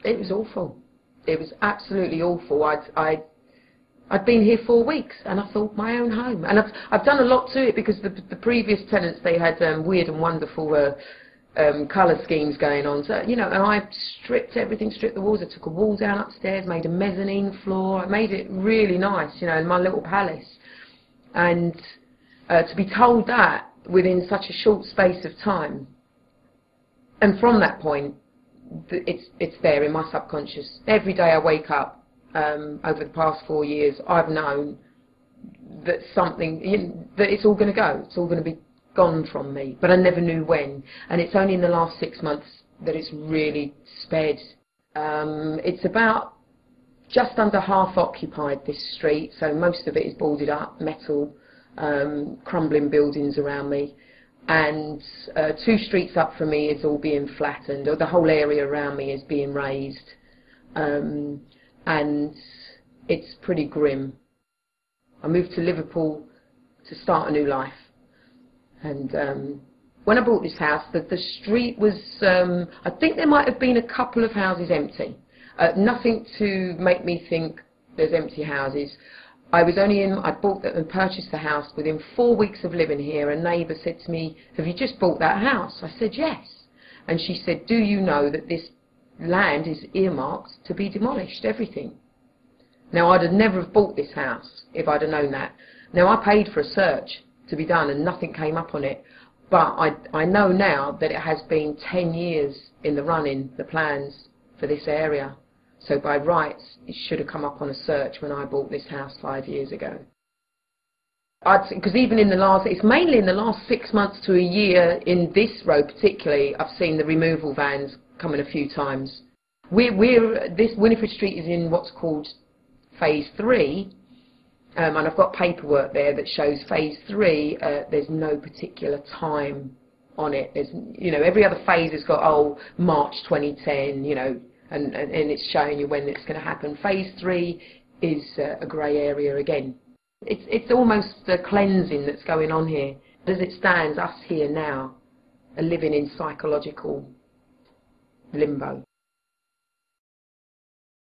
It was awful. It was absolutely awful. I'd been here 4 weeks, and I thought, my own home. And I've done a lot to it, because the previous tenants, they had weird and wonderful colour schemes going on. So, you know, and I stripped everything, stripped the walls. I took a wall down upstairs, made a mezzanine floor. I made it really nice, you know, in my little palace. And to be told that within such a short space of time, and from that point, it's there in my subconscious. Every day I wake up, over the past 4 years, I've known that that it's all going to go. It's all going to be gone from me, but I never knew when. And it's only in the last 6 months that it's really sped. It's about just under half occupied, this street, so most of it is boarded up, metal, crumbling buildings around me. And 2 streets up from me is all being flattened, or the whole area around me is being raised. And it's pretty grim. I moved to Liverpool to start a new life. And when I bought this house, the street was, I think there might have been a couple of houses empty. Nothing to make me think there's empty houses. I bought and purchased the house within 4 weeks of living here. A neighbour said to me, "Have you just bought that house?" I said, "Yes." And she said, "Do you know that this land is earmarked to be demolished, everything?" Now, I'd have never have bought this house if I'd have known that. Now, I paid for a search to be done and nothing came up on it. But I know now that it has been 10 years in the running, the plans for this area. So by rights, it should have come up on a search when I bought this house 5 years ago. Because even in it's mainly in the last 6 months to a year, in this road particularly, I've seen the removal vans coming a few times. This Winifred Street is in what's called phase 3, and I've got paperwork there that shows phase 3. There's no particular time on it. There's, you know, every other phase has got, oh, March 2010, you know, and it's showing you when it's going to happen. Phase 3 is a grey area again. It's almost a cleansing that's going on here. As it stands, us here now are living in psychological limbo.